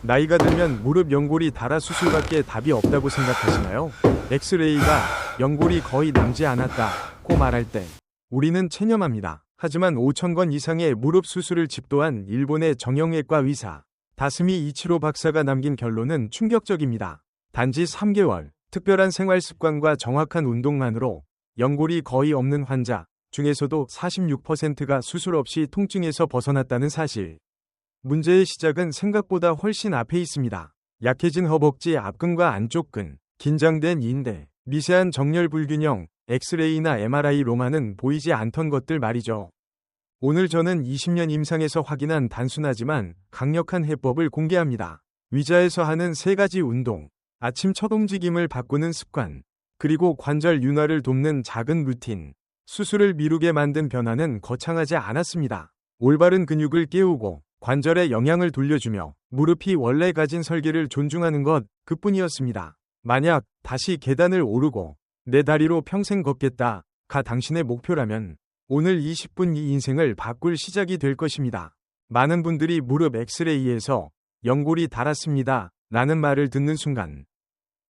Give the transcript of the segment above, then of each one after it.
나이가 들면 무릎 연골이 닳아 수술밖에 답이 없다고 생각하시나요? 엑스레이가 연골이 거의 남지 않았다고 말할 때 우리는 체념합니다. 하지만 5,000건 이상의 무릎 수술을 집도한 일본의 정형외과 의사 다스미 이치로 박사가 남긴 결론은 충격적입니다. 단지 3개월, 특별한 생활 습관과 정확한 운동만으로 연골이 거의 없는 환자 중에서도 46%가 수술 없이 통증에서 벗어났다는 사실. 문제의 시작은 생각보다 훨씬 앞에 있습니다. 약해진 허벅지 앞근과 안쪽 근, 긴장된 인대, 미세한 정렬 불균형, 엑스레이나 MRI로만은 보이지 않던 것들 말이죠. 오늘 저는 20년 임상에서 확인한 단순하지만 강력한 해법을 공개합니다. 위자에서 하는 3가지 운동, 아침 첫 움직임을 바꾸는 습관, 그리고 관절 윤활을 돕는 작은 루틴. 수술을 미루게 만든 변화는 거창하지 않았습니다. 올바른 근육을 깨우고 관절에 영향을 돌려주며 무릎이 원래 가진 설계를 존중하는 것 그뿐이었습니다. 만약 다시 계단을 오르고 내 다리로 평생 걷겠다가 당신의 목표라면 오늘 20분 이 인생을 바꿀 시작이 될 것입니다. 많은 분들이 무릎 엑스레이에서 연골이 닳았습니다 라는 말을 듣는 순간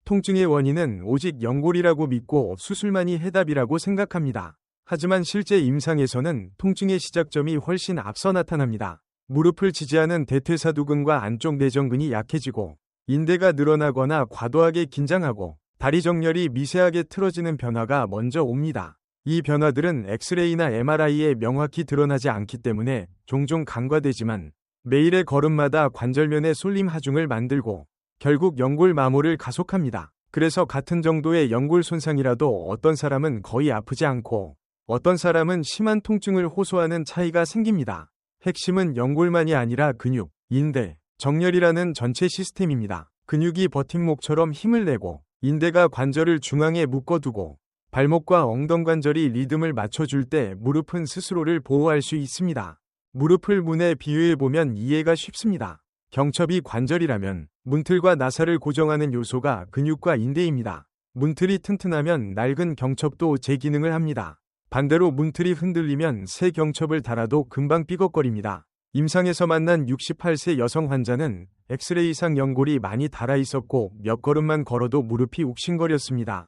통증의 원인은 오직 연골이라고 믿고 수술만이 해답이라고 생각합니다. 하지만 실제 임상에서는 통증의 시작점이 훨씬 앞서 나타납니다. 무릎을 지지하는 대퇴사두근과 안쪽 내전근이 약해지고 인대가 늘어나거나 과도하게 긴장하고 다리 정렬이 미세하게 틀어지는 변화가 먼저 옵니다. 이 변화들은 엑스레이나 MRI에 명확히 드러나지 않기 때문에 종종 간과되지만 매일의 걸음마다 관절면의 쏠림 하중을 만들고 결국 연골 마모를 가속합니다. 그래서 같은 정도의 연골 손상이라도 어떤 사람은 거의 아프지 않고 어떤 사람은 심한 통증을 호소하는 차이가 생깁니다. 핵심은 연골만이 아니라 근육, 인대, 정렬이라는 전체 시스템입니다. 근육이 버팀목처럼 힘을 내고 인대가 관절을 중앙에 묶어두고 발목과 엉덩관절이 리듬을 맞춰줄 때 무릎은 스스로를 보호할 수 있습니다. 무릎을 문에 비유해보면 이해가 쉽습니다. 경첩이 관절이라면 문틀과 나사를 고정하는 요소가 근육과 인대입니다. 문틀이 튼튼하면 낡은 경첩도 제 기능을 합니다. 반대로 문틀이 흔들리면 새 경첩을 달아도 금방 삐걱거립니다. 임상에서 만난 68세 여성 환자는 엑스레이상 연골이 많이 닳아 있었고 몇 걸음만 걸어도 무릎이 욱신거렸습니다.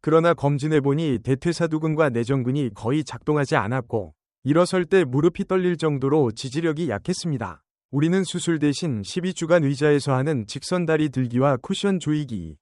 그러나 검진해보니 대퇴사두근과 내전근이 거의 작동하지 않았고 일어설 때 무릎이 떨릴 정도로 지지력이 약했습니다. 우리는 수술 대신 12주간 의자에서 하는 직선 다리 들기와 쿠션 조이기,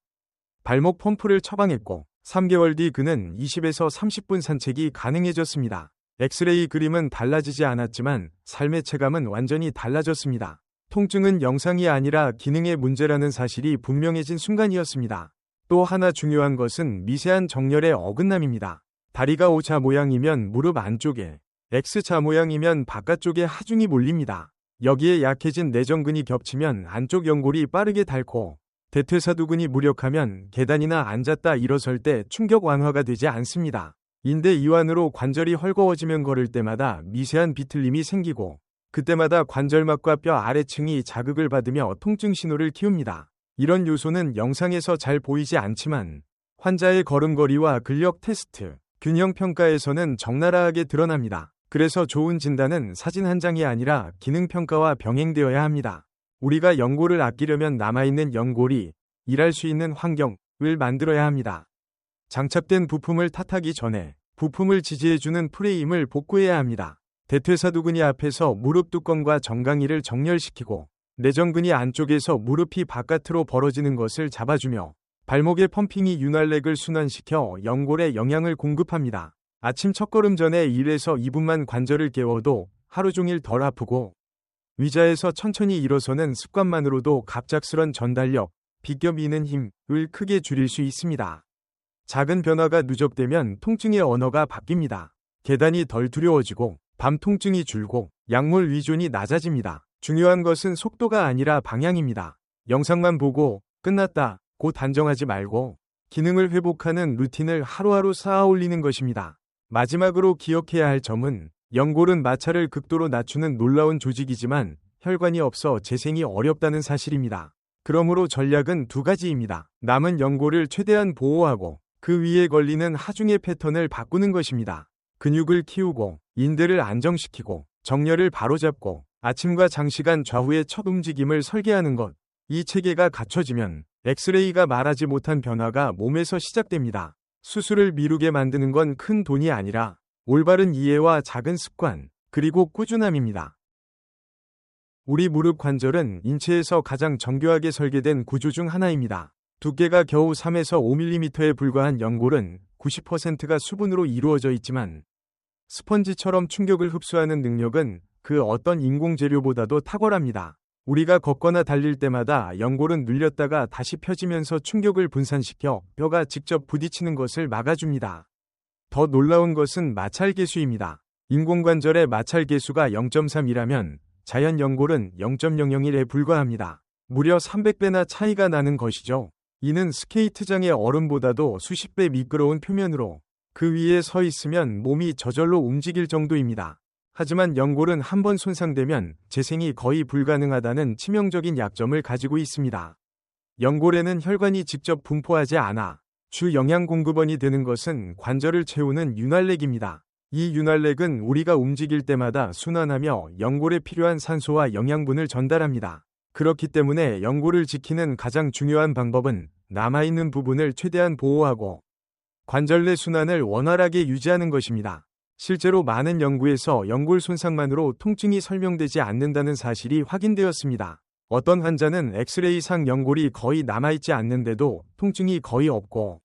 발목 펌프를 처방했고 3개월 뒤 그는 20에서 30분 산책이 가능해졌습니다. 엑스레이 그림은 달라지지 않았지만 삶의 체감은 완전히 달라졌습니다. 통증은 영상이 아니라 기능의 문제라는 사실이 분명해진 순간이었습니다. 또 하나 중요한 것은 미세한 정렬의 어긋남입니다. 다리가 O자 모양이면 무릎 안쪽에, X자 모양이면 바깥쪽에 하중이 몰립니다. 여기에 약해진 내전근이 겹치면 안쪽 연골이 빠르게 닳고 대퇴사두근이 무력하면 계단이나 앉았다 일어설 때 충격 완화가 되지 않습니다. 인대 이완으로 관절이 헐거워지면 걸을 때마다 미세한 비틀림이 생기고 그때마다 관절막과 뼈 아래층이 자극을 받으며 통증 신호를 키웁니다. 이런 요소는 영상에서 잘 보이지 않지만 환자의 걸음걸이와 근력 테스트, 균형 평가에서는 적나라하게 드러납니다. 그래서 좋은 진단은 사진 한 장이 아니라 기능 평가와 병행되어야 합니다. 우리가 연골을 아끼려면 남아있는 연골이 일할 수 있는 환경을 만들어야 합니다. 장착된 부품을 탓하기 전에 부품을 지지해주는 프레임을 복구해야 합니다. 대퇴사두근이 앞에서 무릎 뚜껑과 정강이를 정렬시키고 내전근이 안쪽에서 무릎이 바깥으로 벌어지는 것을 잡아주며 발목의 펌핑이 윤활렉을 순환시켜 연골에 영향을 공급합니다. 아침 첫걸음 전에 1에서 2분만 관절을 깨워도 하루 종일 덜 아프고 의자에서 천천히 일어서는 습관만으로도 갑작스런 전달력, 비껴 미는 힘을 크게 줄일 수 있습니다. 작은 변화가 누적되면 통증의 언어가 바뀝니다. 계단이 덜 두려워지고 밤 통증이 줄고 약물 의존이 낮아집니다. 중요한 것은 속도가 아니라 방향입니다. 영상만 보고 끝났다 고 단정하지 말고 기능을 회복하는 루틴을 하루하루 쌓아 올리는 것입니다. 마지막으로 기억해야 할 점은 연골은 마찰을 극도로 낮추는 놀라운 조직이지만 혈관이 없어 재생이 어렵다는 사실입니다. 그러므로 전략은 2가지입니다. 남은 연골을 최대한 보호하고 그 위에 걸리는 하중의 패턴을 바꾸는 것입니다. 근육을 키우고 인대를 안정시키고 정렬을 바로잡고 아침과 장시간 좌우의 첫 움직임을 설계하는 것. 이 체계가 갖춰지면 엑스레이가 말하지 못한 변화가 몸에서 시작됩니다. 수술을 미루게 만드는 건 큰 돈이 아니라 올바른 이해와 작은 습관, 그리고 꾸준함입니다. 우리 무릎 관절은 인체에서 가장 정교하게 설계된 구조 중 하나입니다. 두께가 겨우 3에서 5mm에 불과한 연골은 90%가 수분으로 이루어져 있지만 스펀지처럼 충격을 흡수하는 능력은 그 어떤 인공 재료보다도 탁월합니다. 우리가 걷거나 달릴 때마다 연골은 눌렸다가 다시 펴지면서 충격을 분산시켜 뼈가 직접 부딪히는 것을 막아줍니다. 더 놀라운 것은 마찰계수입니다. 인공관절의 마찰계수가 0.3이라면 자연 연골은 0.001에 불과합니다. 무려 300배나 차이가 나는 것이죠. 이는 스케이트장의 얼음보다도 수십 배 미끄러운 표면으로 그 위에 서 있으면 몸이 저절로 움직일 정도입니다. 하지만 연골은 한번 손상되면 재생이 거의 불가능하다는 치명적인 약점을 가지고 있습니다. 연골에는 혈관이 직접 분포하지 않아 주 영양 공급원이 되는 것은 관절을 채우는 윤활렉입니다. 이 윤활렉은 우리가 움직일 때마다 순환하며 연골에 필요한 산소와 영양분을 전달합니다. 그렇기 때문에 연골을 지키는 가장 중요한 방법은 남아있는 부분을 최대한 보호하고 관절 내 순환을 원활하게 유지하는 것입니다. 실제로 많은 연구에서 연골 손상만으로 통증이 설명되지 않는다는 사실이 확인되었습니다. 어떤 환자는 엑스레이상 연골이 거의 남아있지 않는데도 통증이 거의 없고,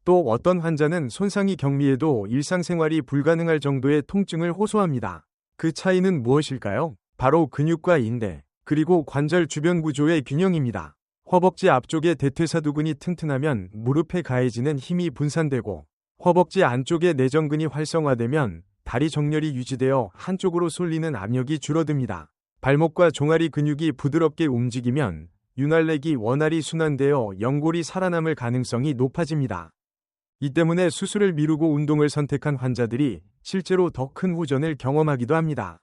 또 어떤 환자는 손상이 경미해도 일상생활이 불가능할 정도의 통증을 호소합니다. 그 차이는 무엇일까요? 바로 근육과 인대, 그리고 관절 주변 구조의 균형입니다. 허벅지 앞쪽의 대퇴사두근이 튼튼하면 무릎에 가해지는 힘이 분산되고, 허벅지 안쪽의 내전근이 활성화되면 다리 정렬이 유지되어 한쪽으로 쏠리는 압력이 줄어듭니다. 발목과 종아리 근육이 부드럽게 움직이면 윤활렉이 원활히 순환되어 연골이 살아남을 가능성이 높아집니다. 이 때문에 수술을 미루고 운동을 선택한 환자들이 실제로 더 큰 후전을 경험하기도 합니다.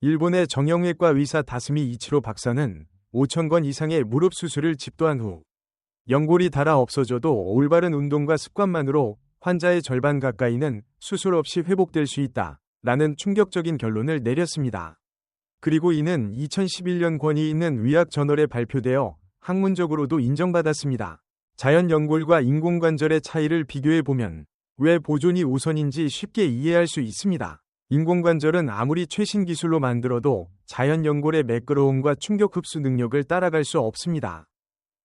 일본의 정형외과 의사 다스미 이치로 박사는 5,000건 이상의 무릎 수술을 집도한 후 연골이 닳아 없어져도 올바른 운동과 습관만으로 환자의 절반 가까이는 수술 없이 회복될 수 있다 라는 충격적인 결론을 내렸습니다. 그리고 이는 2011년 권위 있는 의학 저널에 발표되어 학문적으로도 인정받았습니다. 자연 연골과 인공관절의 차이를 비교해보면 왜 보존이 우선인지 쉽게 이해할 수 있습니다. 인공관절은 아무리 최신 기술로 만들어도 자연 연골의 매끄러움과 충격 흡수 능력을 따라갈 수 없습니다.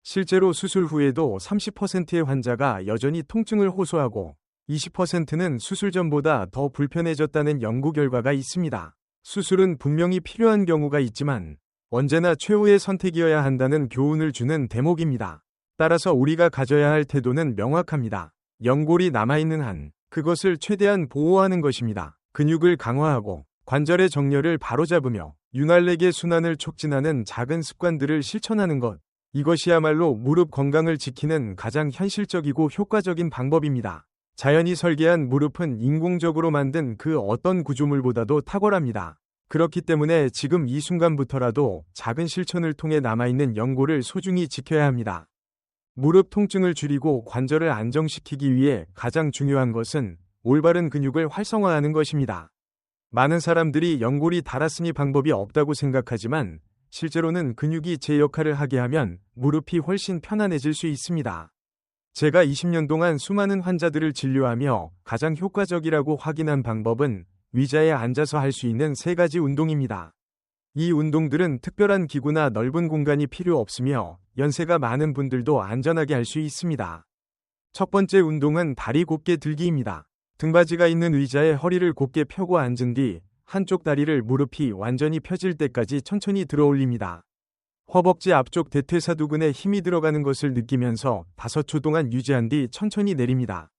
실제로 수술 후에도 30%의 환자가 여전히 통증을 호소하고 20%는 수술 전보다 더 불편해졌다는 연구 결과가 있습니다. 수술은 분명히 필요한 경우가 있지만 언제나 최후의 선택이어야 한다는 교훈을 주는 대목입니다. 따라서 우리가 가져야 할 태도는 명확합니다. 연골이 남아있는 한 그것을 최대한 보호하는 것입니다. 근육을 강화하고 관절의 정렬을 바로잡으며 윤활렉의 순환을 촉진하는 작은 습관들을 실천하는 것. 이것이야말로 무릎 건강을 지키는 가장 현실적이고 효과적인 방법입니다. 자연이 설계한 무릎은 인공적으로 만든 그 어떤 구조물보다도 탁월합니다. 그렇기 때문에 지금 이 순간부터라도 작은 실천을 통해 남아있는 연골을 소중히 지켜야 합니다. 무릎 통증을 줄이고 관절을 안정시키기 위해 가장 중요한 것은 올바른 근육을 활성화하는 것입니다. 많은 사람들이 연골이 닳았으니 방법이 없다고 생각하지만 실제로는 근육이 제 역할을 하게 하면 무릎이 훨씬 편안해질 수 있습니다. 제가 20년 동안 수많은 환자들을 진료하며 가장 효과적이라고 확인한 방법은 의자에 앉아서 할 수 있는 3가지 운동입니다. 이 운동들은 특별한 기구나 넓은 공간이 필요 없으며 연세가 많은 분들도 안전하게 할 수 있습니다. 첫 번째 운동은 다리 곧게 들기입니다. 등받이가 있는 의자에 허리를 곧게 펴고 앉은 뒤 한쪽 다리를 무릎이 완전히 펴질 때까지 천천히 들어 올립니다. 허벅지 앞쪽 대퇴사두근에 힘이 들어가는 것을 느끼면서 5초 동안 유지한 뒤 천천히 내립니다.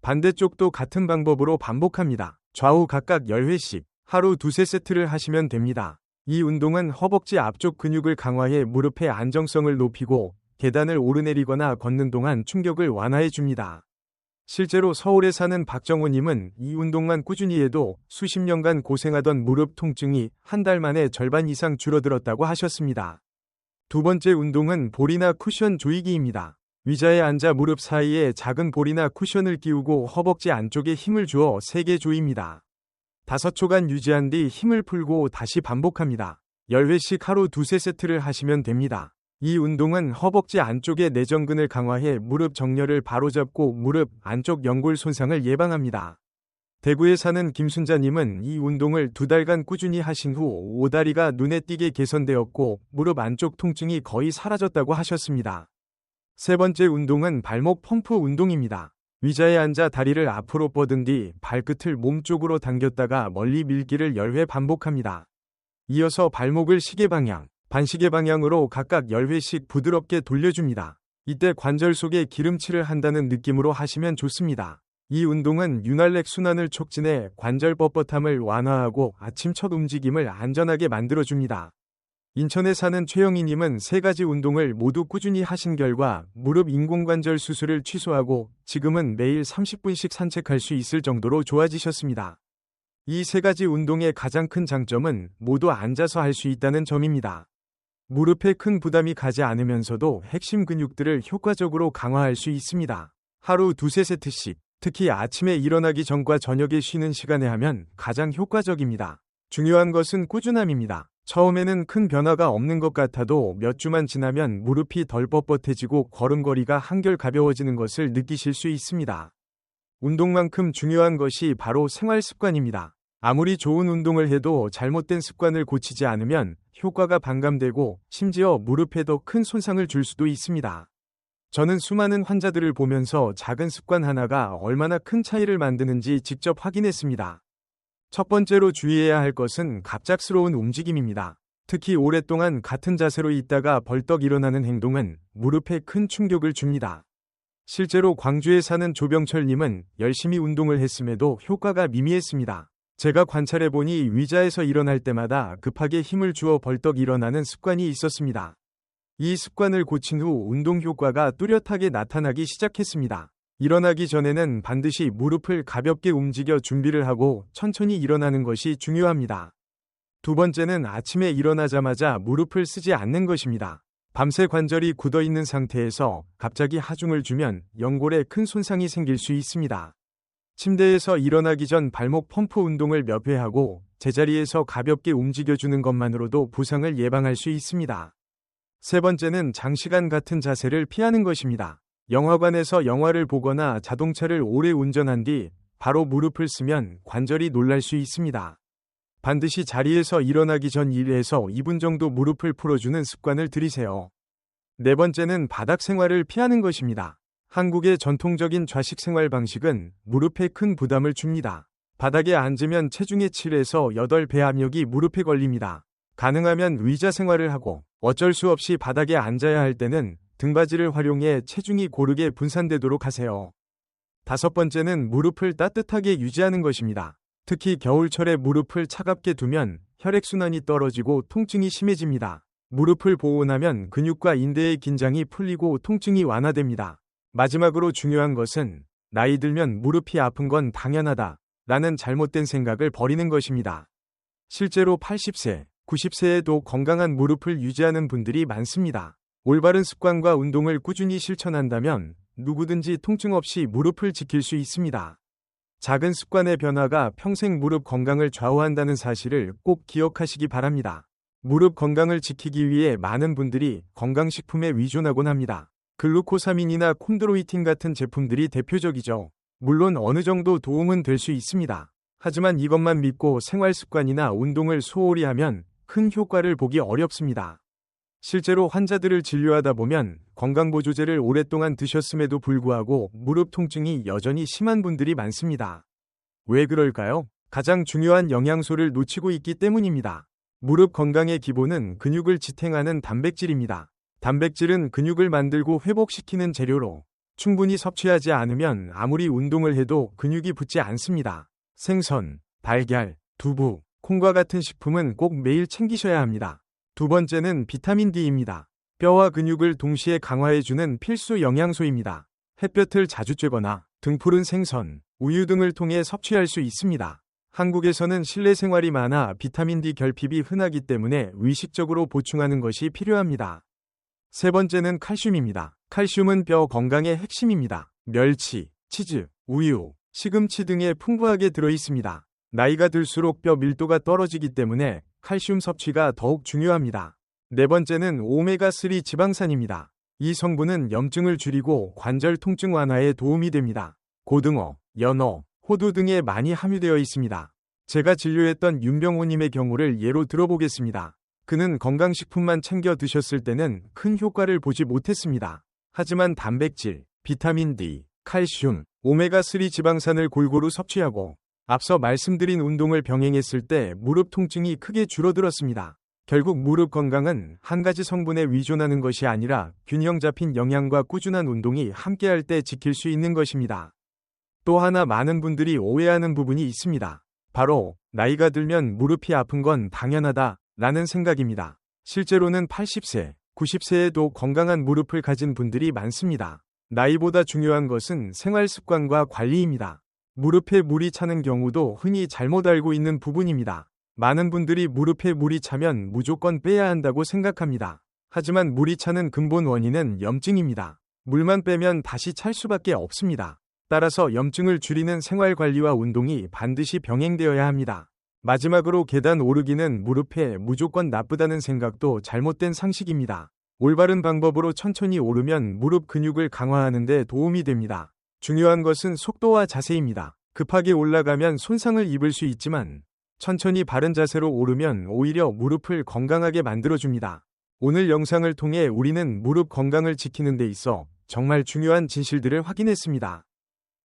반대쪽도 같은 방법으로 반복합니다. 좌우 각각 10회씩 하루 2-3세트를 하시면 됩니다. 이 운동은 허벅지 앞쪽 근육을 강화해 무릎의 안정성을 높이고 계단을 오르내리거나 걷는 동안 충격을 완화해 줍니다. 실제로 서울에 사는 박정호님은 이 운동만 꾸준히 해도 수십 년간 고생하던 무릎 통증이 한 달 만에 절반 이상 줄어들었다고 하셨습니다. 두 번째 운동은 볼이나 쿠션 조이기입니다. 의자에 앉아 무릎 사이에 작은 볼이나 쿠션을 끼우고 허벅지 안쪽에 힘을 주어 3개 조입니다. 5초간 유지한 뒤 힘을 풀고 다시 반복합니다. 10회씩 하루 2-3세트를 하시면 됩니다. 이 운동은 허벅지 안쪽의 내전근을 강화해 무릎 정렬을 바로잡고 무릎 안쪽 연골 손상을 예방합니다. 대구에 사는 김순자님은 이 운동을 2달간 꾸준히 하신 후 오다리가 눈에 띄게 개선되었고 무릎 안쪽 통증이 거의 사라졌다고 하셨습니다. 세 번째 운동은 발목 펌프 운동입니다. 의자에 앉아 다리를 앞으로 뻗은 뒤 발끝을 몸쪽으로 당겼다가 멀리 밀기를 10회 반복합니다. 이어서 발목을 시계 방향, 반시계 방향으로 각각 10회씩 부드럽게 돌려줍니다. 이때 관절 속에 기름칠을 한다는 느낌으로 하시면 좋습니다. 이 운동은 윤활렉 순환을 촉진해 관절 뻣뻣함을 완화하고 아침 첫 움직임을 안전하게 만들어줍니다. 인천에 사는 최영희님은 3가지 운동을 모두 꾸준히 하신 결과 무릎 인공관절 수술을 취소하고 지금은 매일 30분씩 산책할 수 있을 정도로 좋아지셨습니다. 이 3가지 운동의 가장 큰 장점은 모두 앉아서 할 수 있다는 점입니다. 무릎에 큰 부담이 가지 않으면서도 핵심 근육들을 효과적으로 강화할 수 있습니다. 하루 2-3세트씩, 특히 아침에 일어나기 전과 저녁에 쉬는 시간에 하면 가장 효과적입니다. 중요한 것은 꾸준함입니다. 처음에는 큰 변화가 없는 것 같아도 몇 주만 지나면 무릎이 덜 뻣뻣해지고 걸음걸이가 한결 가벼워지는 것을 느끼실 수 있습니다. 운동만큼 중요한 것이 바로 생활 습관입니다. 아무리 좋은 운동을 해도 잘못된 습관을 고치지 않으면 효과가 반감되고 심지어 무릎에 더 큰 손상을 줄 수도 있습니다. 저는 수많은 환자들을 보면서 작은 습관 하나가 얼마나 큰 차이를 만드는지 직접 확인했습니다. 첫 번째로 주의해야 할 것은 갑작스러운 움직임입니다. 특히 오랫동안 같은 자세로 있다가 벌떡 일어나는 행동은 무릎에 큰 충격을 줍니다. 실제로 광주에 사는 조병철님은 열심히 운동을 했음에도 효과가 미미했습니다. 제가 관찰해보니 의자에서 일어날 때마다 급하게 힘을 주어 벌떡 일어나는 습관이 있었습니다. 이 습관을 고친 후 운동 효과가 뚜렷하게 나타나기 시작했습니다. 일어나기 전에는 반드시 무릎을 가볍게 움직여 준비를 하고 천천히 일어나는 것이 중요합니다. 두 번째는 아침에 일어나자마자 무릎을 쓰지 않는 것입니다. 밤새 관절이 굳어있는 상태에서 갑자기 하중을 주면 연골에 큰 손상이 생길 수 있습니다. 침대에서 일어나기 전 발목 펌프 운동을 몇 회 하고 제자리에서 가볍게 움직여주는 것만으로도 부상을 예방할 수 있습니다. 세 번째는 장시간 같은 자세를 피하는 것입니다. 영화관에서 영화를 보거나 자동차를 오래 운전한 뒤 바로 무릎을 쓰면 관절이 놀랄 수 있습니다. 반드시 자리에서 일어나기 전 1에서 2분 정도 무릎을 풀어주는 습관을 들이세요. 네 번째는 바닥 생활을 피하는 것입니다. 한국의 전통적인 좌식 생활 방식은 무릎에 큰 부담을 줍니다. 바닥에 앉으면 체중의 7에서 8배 압력이 무릎에 걸립니다. 가능하면 의자 생활을 하고 어쩔 수 없이 바닥에 앉아야 할 때는 등받이를 활용해 체중이 고르게 분산되도록 하세요. 다섯 번째는 무릎을 따뜻하게 유지하는 것입니다. 특히 겨울철에 무릎을 차갑게 두면 혈액순환이 떨어지고 통증이 심해집니다. 무릎을 보온하면 근육과 인대의 긴장이 풀리고 통증이 완화됩니다. 마지막으로 중요한 것은 나이 들면 무릎이 아픈 건 당연하다 라는 잘못된 생각을 버리는 것입니다. 실제로 80세, 90세에도 건강한 무릎을 유지하는 분들이 많습니다. 올바른 습관과 운동을 꾸준히 실천한다면 누구든지 통증 없이 무릎을 지킬 수 있습니다. 작은 습관의 변화가 평생 무릎 건강을 좌우한다는 사실을 꼭 기억하시기 바랍니다. 무릎 건강을 지키기 위해 많은 분들이 건강식품에 의존하곤 합니다. 글루코사민이나 콘드로이틴 같은 제품들이 대표적이죠. 물론 어느 정도 도움은 될 수 있습니다. 하지만 이것만 믿고 생활 습관이나 운동을 소홀히 하면 큰 효과를 보기 어렵습니다. 실제로 환자들을 진료하다 보면 건강보조제를 오랫동안 드셨음에도 불구하고 무릎 통증이 여전히 심한 분들이 많습니다. 왜 그럴까요? 가장 중요한 영양소를 놓치고 있기 때문입니다. 무릎 건강의 기본은 근육을 지탱하는 단백질입니다. 단백질은 근육을 만들고 회복시키는 재료로 충분히 섭취하지 않으면 아무리 운동을 해도 근육이 붙지 않습니다. 생선, 달걀, 두부, 콩과 같은 식품은 꼭 매일 챙기셔야 합니다. 두 번째는 비타민 D입니다. 뼈와 근육을 동시에 강화해주는 필수 영양소입니다. 햇볕을 자주 쬐거나 등푸른 생선, 우유 등을 통해 섭취할 수 있습니다. 한국에서는 실내 생활이 많아 비타민 D 결핍이 흔하기 때문에 의식적으로 보충하는 것이 필요합니다. 세 번째는 칼슘입니다. 칼슘은 뼈 건강의 핵심입니다. 멸치, 치즈, 우유, 시금치 등에 풍부하게 들어있습니다. 나이가 들수록 뼈 밀도가 떨어지기 때문에 칼슘 섭취가 더욱 중요합니다. 네 번째는 오메가3 지방산입니다. 이 성분은 염증을 줄이고 관절 통증 완화에 도움이 됩니다. 고등어, 연어, 호두 등에 많이 함유되어 있습니다. 제가 진료했던 윤병호님의 경우를 예로 들어보겠습니다. 그는 건강식품만 챙겨 드셨을 때는 큰 효과를 보지 못했습니다. 하지만 단백질, 비타민 D, 칼슘, 오메가3 지방산을 골고루 섭취하고 앞서 말씀드린 운동을 병행했을 때 무릎 통증이 크게 줄어들었습니다. 결국 무릎 건강은 한 가지 성분에 의존하는 것이 아니라 균형 잡힌 영양과 꾸준한 운동이 함께할 때 지킬 수 있는 것입니다. 또 하나 많은 분들이 오해하는 부분이 있습니다. 바로 나이가 들면 무릎이 아픈 건 당연하다 라는 생각입니다. 실제로는 80세, 90세에도 건강한 무릎을 가진 분들이 많습니다. 나이보다 중요한 것은 생활 습관과 관리입니다. 무릎에 물이 차는 경우도 흔히 잘못 알고 있는 부분입니다. 많은 분들이 무릎에 물이 차면 무조건 빼야 한다고 생각합니다. 하지만 물이 차는 근본 원인은 염증입니다. 물만 빼면 다시 찰 수밖에 없습니다. 따라서 염증을 줄이는 생활관리와 운동이 반드시 병행되어야 합니다. 마지막으로 계단 오르기는 무릎에 무조건 나쁘다는 생각도 잘못된 상식입니다. 올바른 방법으로 천천히 오르면 무릎 근육을 강화하는 데 도움이 됩니다. 중요한 것은 속도와 자세입니다. 급하게 올라가면 손상을 입을 수 있지만 천천히 바른 자세로 오르면 오히려 무릎을 건강하게 만들어줍니다. 오늘 영상을 통해 우리는 무릎 건강을 지키는 데 있어 정말 중요한 진실들을 확인했습니다.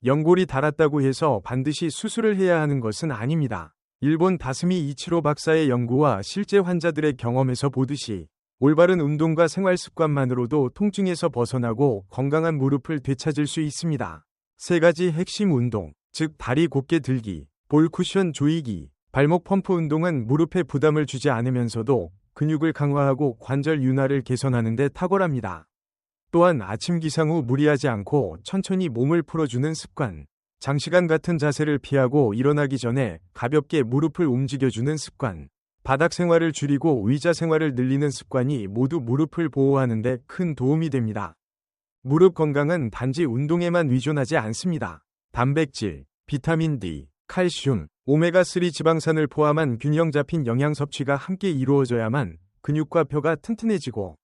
연골이 닳았다고 해서 반드시 수술을 해야 하는 것은 아닙니다. 일본 다스미 이치로 박사의 연구와 실제 환자들의 경험에서 보듯이 올바른 운동과 생활 습관만으로도 통증에서 벗어나고 건강한 무릎을 되찾을 수 있습니다. 세 가지 핵심 운동, 즉 다리 곧게 들기, 볼 쿠션 조이기, 발목 펌프 운동은 무릎에 부담을 주지 않으면서도 근육을 강화하고 관절 윤활을 개선하는 데 탁월합니다. 또한 아침 기상 후 무리하지 않고 천천히 몸을 풀어주는 습관, 장시간 같은 자세를 피하고 일어나기 전에 가볍게 무릎을 움직여주는 습관, 바닥 생활을 줄이고 의자 생활을 늘리는 습관이 모두 무릎을 보호하는 데 큰 도움이 됩니다. 무릎 건강은 단지 운동에만 의존하지 않습니다. 단백질, 비타민 D, 칼슘, 오메가3 지방산을 포함한 균형 잡힌 영양 섭취가 함께 이루어져야만 근육과 뼈가 튼튼해지고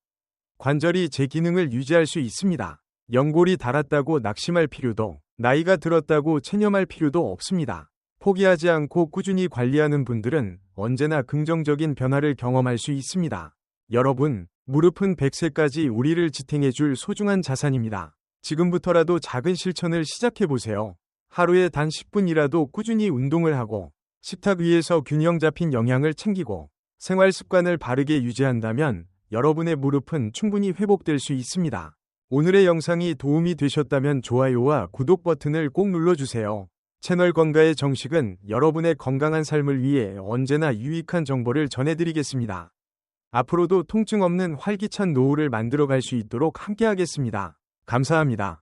관절이 제 기능을 유지할 수 있습니다. 연골이 닳았다고 낙심할 필요도, 나이가 들었다고 체념할 필요도 없습니다. 포기하지 않고 꾸준히 관리하는 분들은 언제나 긍정적인 변화를 경험할 수 있습니다. 여러분, 무릎은 100세까지 우리를 지탱해줄 소중한 자산입니다. 지금부터라도 작은 실천을 시작해보세요. 하루에 단 10분이라도 꾸준히 운동을 하고 식탁 위에서 균형 잡힌 영양을 챙기고 생활 습관을 바르게 유지한다면 여러분의 무릎은 충분히 회복될 수 있습니다. 오늘의 영상이 도움이 되셨다면 좋아요와 구독 버튼을 꼭 눌러주세요. 채널 건가의 정식은 여러분의 건강한 삶을 위해 언제나 유익한 정보를 전해드리겠습니다. 앞으로도 통증 없는 활기찬 노후를 만들어갈 수 있도록 함께하겠습니다. 감사합니다.